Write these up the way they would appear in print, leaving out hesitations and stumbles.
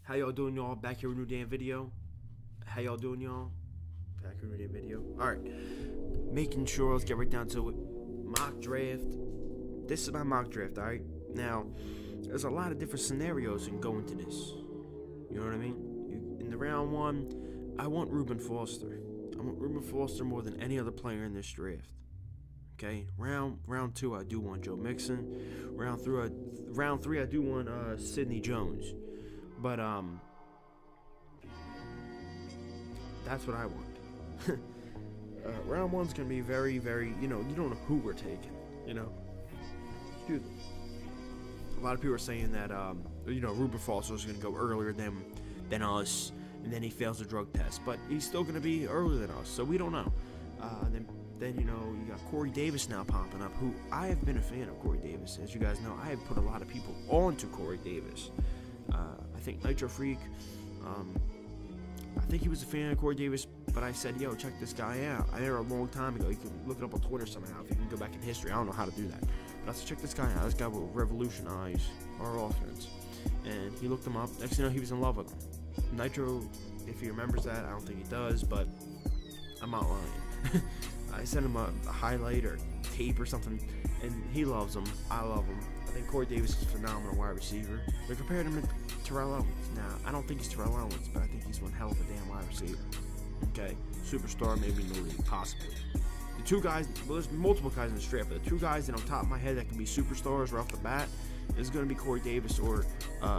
How y'all doing, y'all? Back here with a new damn video. How y'all doing, y'all? Back here with a new damn video. Alright. Making sure, let's get right down to it. Mock draft. This is my mock draft, alright? Now, there's a lot of different scenarios that can go into this. You know what I mean? In the round one, I want Reuben Foster. I want Reuben Foster more than any other player in this draft. Okay, round two, I do want Joe Mixon. Round three, I do want Sidney Jones. But that's what I want. Round one's gonna be very, very, you don't know who we're taking. Excuse me. A lot of people are saying that Reuben Foster is gonna go earlier than us, and then he fails the drug test. But he's still gonna be earlier than us, so we don't know. Then you got Corey Davis now popping up, who I have been a fan of Corey Davis. As you guys know, I have put a lot of people onto Corey Davis. I think Nitro Freak, I think he was a fan of Corey Davis, but I said, yo, check this guy out. I know a long time ago. You can look it up on Twitter somehow if you can go back in history. I don't know how to do that. But I said, check this guy out. This guy will revolutionize our offense. And he looked him up. Next thing you know, he was in love with him. Nitro, if he remembers that, I don't think he does, but I'm not lying. I sent him a highlight or tape or something, and he loves him. I love him. I think Corey Davis is a phenomenal wide receiver. They compared him to Terrell Owens. Now, I don't think he's Terrell Owens, but I think he's one hell of a damn wide receiver. Okay? Superstar, maybe in the league, possibly. The two guys, well, there's multiple guys in the draft, but the two guys that on top of my head that can be superstars right off the bat is going to be Corey Davis or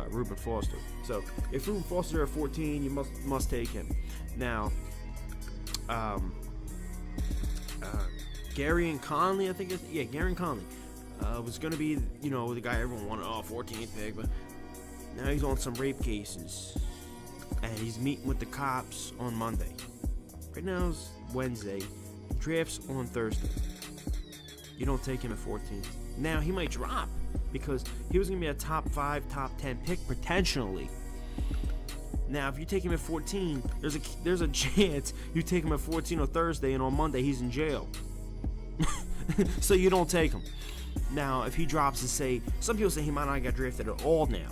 Reuben Foster. So, if Reuben Foster at 14, you must take him. Now, Gary and Conley, I think Gary and Conley was going to be, the guy everyone wanted, 14th pick, but now he's on some rape cases, and he's meeting with the cops on Monday. Right now it's Wednesday, draft's on Thursday. You don't take him at 14. Now, he might drop, because he was going to be a top 5, top 10 pick, potentially. Now, if you take him at 14, there's a chance you take him at 14 on Thursday, and on Monday he's in jail. So you don't take him. Now, if he drops and say, some people say he might not get drafted at all now.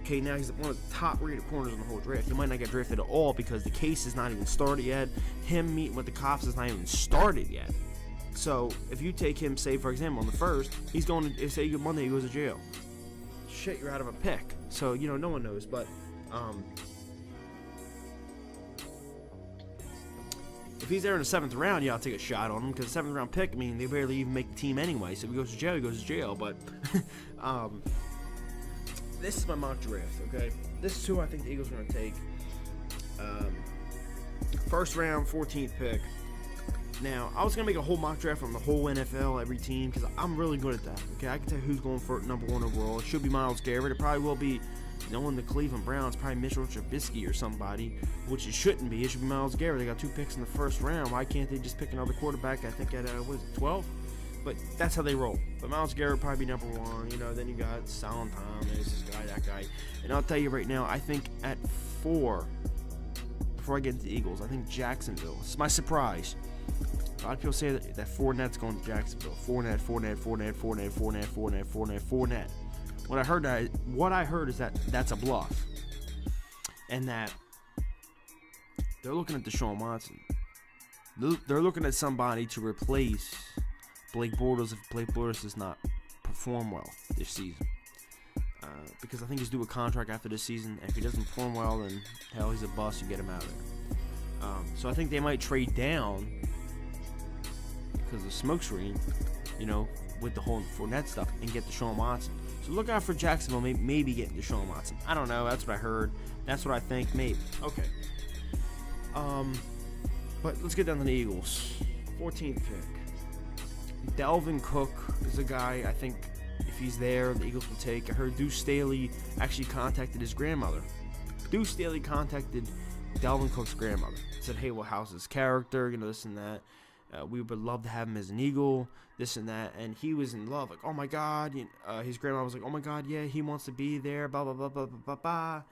Okay, now he's one of the top rated corners in the whole draft. He might not get drafted at all because the case is not even started yet. Him meeting with the cops is not even started yet. So if you take him, say for example, on the first, he's going to say Monday he goes to jail. Shit, you're out of a pick. So no one knows, but if he's there in the 7th round, I'll take a shot on him, because the 7th round pick, they barely even make the team anyway. So if he goes to jail, he goes to jail. But this is my mock draft, okay? This is who I think the Eagles are going to take. First round, 14th pick. Now, I was going to make a whole mock draft from the whole NFL, every team, because I'm really good at that, okay? I can tell who's going for number 1 overall. It should be Myles Garrett. It probably will be, knowing the Cleveland Browns, probably Mitchell Trubisky or somebody, which it shouldn't be. It should be Myles Garrett. They got 2 picks in the first round. Why can't they just pick another quarterback, I think at, 12? But that's how they roll. But Myles Garrett probably be number 1. Then you got Solomon Thomas, this guy, that guy. And I'll tell you right now, I think at 4, before I get into the Eagles, I think Jacksonville. It's my surprise. A lot of people say that Fournette's going to Jacksonville. Fournette. What I heard is that that's a bluff, and that they're looking at Deshaun Watson. They're looking at somebody to replace Blake Bortles if Blake Bortles does not perform well this season. Because I think he's due a contract after this season, and if he doesn't perform well, then hell, he's a bust. You get him out of there. So I think they might trade down because of smokescreen, with the whole Fournette stuff, and get Deshaun Watson. So look out for Jacksonville, maybe getting Deshaun Watson. I don't know. That's what I heard. That's what I think. Maybe. Okay. But let's get down to the Eagles. 14th pick. Dalvin Cook is a guy I think if he's there, the Eagles will take. I heard Deuce Staley actually contacted his grandmother. Deuce Staley contacted Dalvin Cook's grandmother. Said, hey, well, how's his character? This and that. We would love to have him as an Eagle, this and that. And he was in love. Like, oh, my God. His grandma was like, oh, my God, yeah, he wants to be there, blah, blah, blah, blah, blah, blah, blah.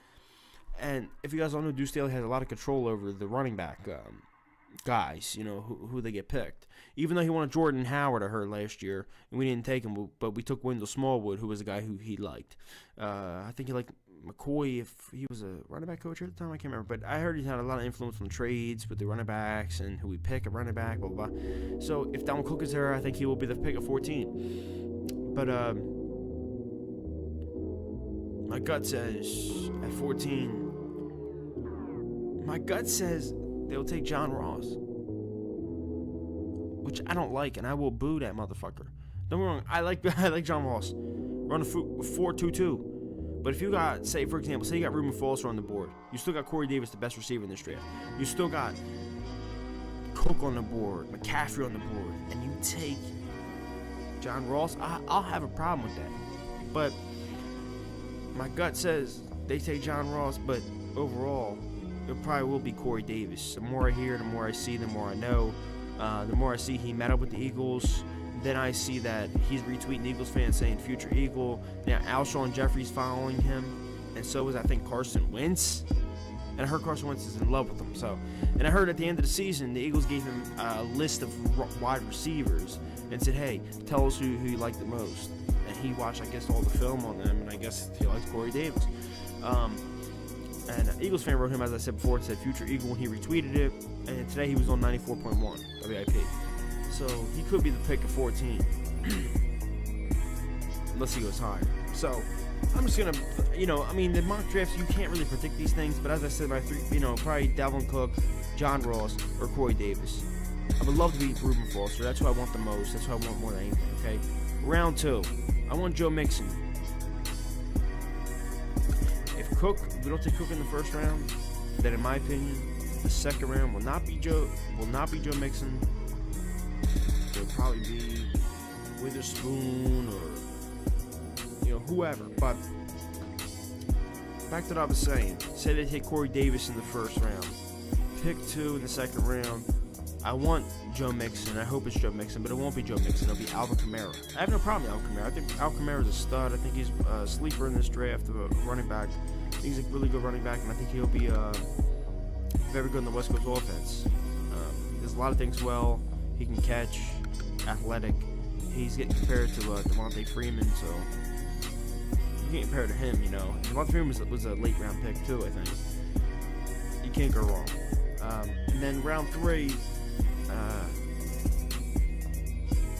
And if you guys don't know, Deuce Staley has a lot of control over the running back guys, who they get picked. Even though he wanted Jordan Howard, I heard last year, and we didn't take him, but we took Wendell Smallwood, who was a guy who he liked. I think he liked McCoy, if he was a running back coach at the time, I can't remember. But I heard he had a lot of influence from trades with the running backs and who we pick a running back, blah, blah, blah. So if Dalvin Cook is there, I think he will be the pick of 14. But my gut says at 14, my gut says they'll take John Ross, which I don't like, and I will boo that motherfucker. Don't get me wrong, I like John Ross. Run a 4-2-2. But if you got, say for example, say you got Reuben Foster on the board, you still got Corey Davis, the best receiver in this draft. You still got Cook on the board, McCaffrey on the board, and you take John Ross, I'll have a problem with that. But my gut says they take John Ross, but overall, it probably will be Corey Davis. The more I hear, the more I see, the more I know. The more I see he met up with the Eagles, then I see that he's retweeting Eagles fans saying future Eagle. Now Alshon Jeffrey's following him, and so is I think Carson Wentz. And I heard Carson Wentz is in love with him. So, and I heard at the end of the season, the Eagles gave him a list of wide receivers and said, "Hey, tell us who you like the most." And he watched, I guess, all the film on them, and I guess he likes Corey Davis. And an Eagles fan wrote him, as I said before, it said future Eagle, and he retweeted it. And today he was on 94.1 WIP. So he could be the pick of 14, unless he goes higher. So I'm just gonna, I mean, the mock drafts, you can't really predict these things. But as I said, my three, probably Dalvin Cook, John Ross, or Corey Davis. I would love to be Reuben Foster. That's who I want the most. That's who I want more than anything. Okay. Round 2, I want Joe Mixon. If we don't take Cook in the first round, then in my opinion, the second round will not be Joe Mixon. It'll probably be Witherspoon or whoever. But back to what I was saying. Say they take Corey Davis in the first round, pick 2 in the second round. I want Joe Mixon. I hope it's Joe Mixon, but it won't be Joe Mixon. It'll be Alvin Kamara. I have no problem with Alvin Kamara. I think Alvin Kamara is a stud. I think he's a sleeper in this draft of a running back. I think he's a really good running back, and I think he'll be very good in the West Coast offense. He does a lot of things well. He can catch, athletic. He's getting compared to Devontae Freeman, so you can't compare to him, Devontae Freeman was a late round pick too, I think. You can't go wrong. And then round 3,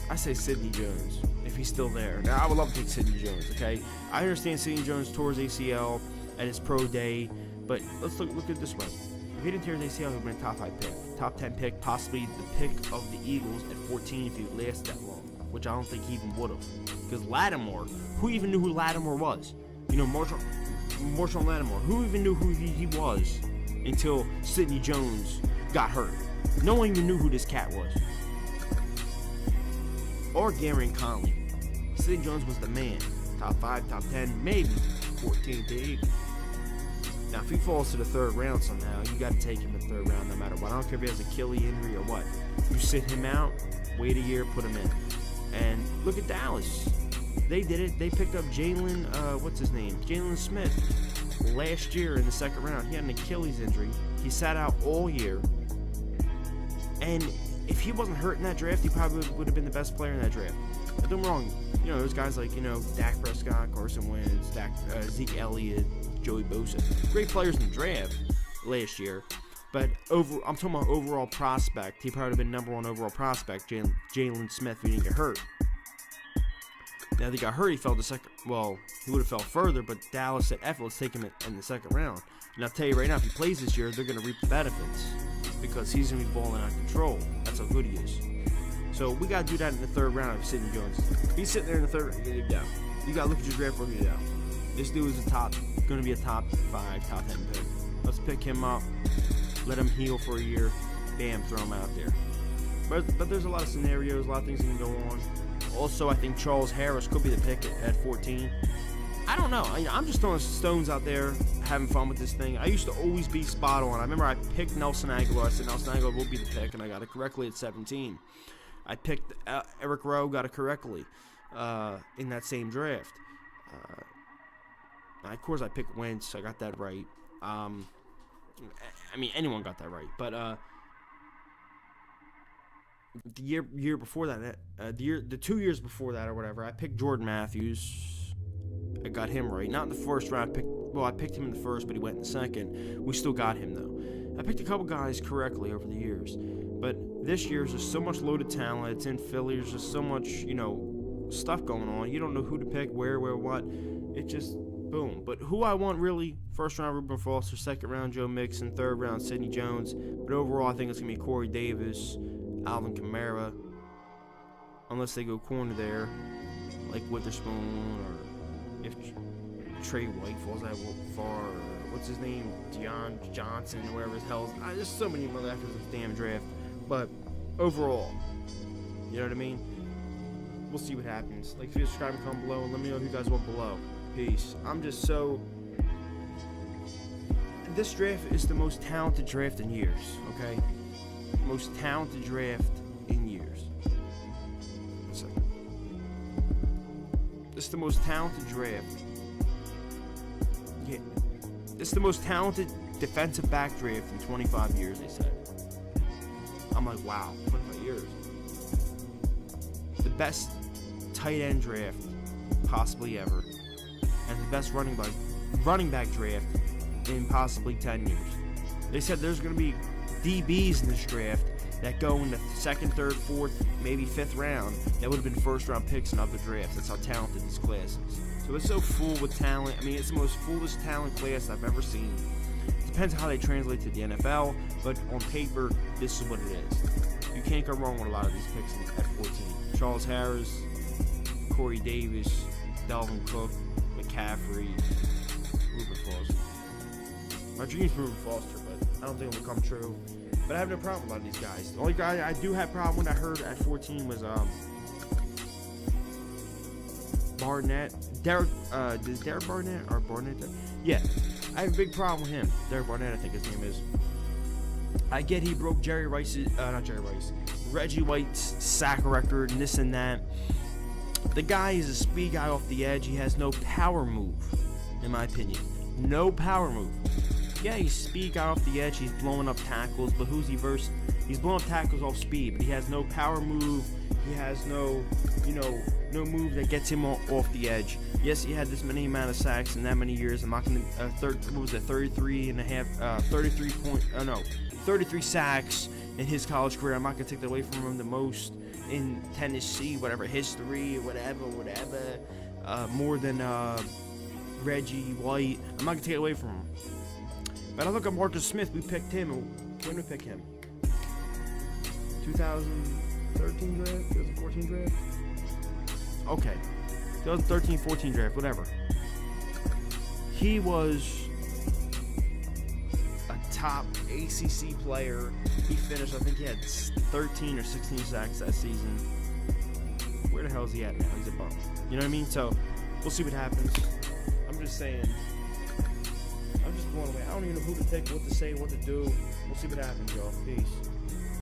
I say Sidney Jones, if he's still there. Now, I would love to take Sidney Jones, okay? I understand Sidney Jones tore his ACL at his pro day, but let's look at it this way. If he didn't tear his ACL, he would have been a top 5 pick, top 10 pick, possibly the pick of the Eagles at 14 if he lasted that long, which I don't think he even would have. Because Lattimore, who even knew who Lattimore was? Marshawn Lattimore, who even knew who he was until Sidney Jones got hurt? No one even knew who this cat was. Or Gary Conley. Sidney Jones was the man. Top 5, top 10, maybe 14 to Eagles. Now, if he falls to the 3rd round somehow, you got to take him in the 3rd round no matter what. I don't care if he has Achilles injury or what. You sit him out, wait a year, put him in. And look at Dallas. They did it. They picked up Jalen Smith last year in the 2nd round. He had an Achilles injury. He sat out all year. And if he wasn't hurt in that draft, he probably would have been the best player in that draft. But don't get me wrong. There's guys like, Dak Prescott, Carson Wentz, Zeke Elliott, Joey Bosa. Great players in the draft last year. But I'm talking about overall prospect. He probably would have been number 1 overall prospect, Jalen Smith, if he didn't get hurt. Now, if he got hurt, he fell to second. Well, he would have fell further, but Dallas said, let's take him in the 2nd round. And I'll tell you right now, if he plays this year, they're going to reap the benefits because he's going to be balling out of control. That's how good he is. So we got to do that in the 3rd round of Sidney Jones. If he's sitting there in the 3rd round, you down. You got to look at your draft book and get down. This dude is going to be a top 5, top 10 pick. Let's pick him up, let him heal for a year, bam, throw him out there. But there's a lot of scenarios, a lot of things that can go on. Also, I think Charles Harris could be the pick at 14. I don't know. I'm just throwing stones out there, having fun with this thing. I used to always be spot on. I remember I picked Nelson Aguilar. I said Nelson Aguilar will be the pick, and I got it correctly at 17. I picked Eric Rowe, got it correctly in that same draft. Of course, I picked Wentz. I got that right. Anyone got that right. But the year before that, the 2 years before that or whatever, I picked Jordan Matthews. I got him right. Not in the first round. I picked him in the first, but he went in the second. We still got him, though. I picked a couple guys correctly over the years. But this year, there's just so much loaded talent. It's in Philly. There's just so much, stuff going on. You don't know who to pick, where, what. It just, boom. But who I want, really, first round, Reuben Foster. Second round, Joe Mixon. Third round, Sidney Jones. But overall, I think it's going to be Corey Davis, Alvin Kamara. Unless they go corner there, like Witherspoon, or if Trey White falls that far, or what's his name, Deion Johnson, or whatever his hell. There's so many motherfuckers in this damn draft. But overall, you know what I mean? We'll see what happens. Like, if you subscribe and comment below, and let me know who you guys want below. Peace. I'm just so... This draft is the most talented draft in years, okay? Most talented draft in years. One second. This is the most talented draft. Yeah. This is the most talented defensive back draft in 25 years, they said. I'm like, wow, 25 years. The best tight end draft possibly ever. And the best running back draft in possibly 10 years. They said there's going to be DBs in this draft that go in the second, third, fourth, maybe fifth round that would have been first round picks in other drafts. That's how talented this class is. So it's so full with talent. I mean, it's the most fullest talent class I've ever seen. Depends on how they translate to the NFL, but on paper, this is what it is. You can't go wrong with a lot of these picks at 14. Charles Harris, Corey Davis, Dalvin Cook, McCaffrey, Reuben Foster. My dream's Reuben Foster, but I don't think it'll come true. But I have no problem with a lot of these guys. The only guy I do have problem with, I heard at 14, was Barnett. Is Derek Barnett or Barnett? Yeah, I have a big problem with him. Derek Barnett, I think his name is. I get he broke Reggie White's sack record and this and that. The guy is a speed guy off the edge. He has no power move, in my opinion. No power move. Yeah, he's speed guy off the edge. He's blowing up tackles, but who's he versus? He's blowing up tackles off speed, but he has no power move. He has no move that gets him off the edge. Yes, he had this many amount of sacks in that many years. I'm not gonna 33 sacks in his college career. I'm not gonna take that away from him. The most in Tennessee, whatever history, whatever. More than Reggie White. I'm not gonna take it away from him. But I look at Marcus Smith. We picked him. When did we pick him? 2013 draft? 2014 draft? Okay. 2013-14 draft, whatever. He was a top ACC player. He finished, I think he had 13 or 16 sacks that season. Where the hell is he at now? He's a bum. You know what I mean? So, we'll see what happens. I'm just saying. I'm just blown away. I don't even know who to pick, what to say, what to do. We'll see what happens, y'all. Peace.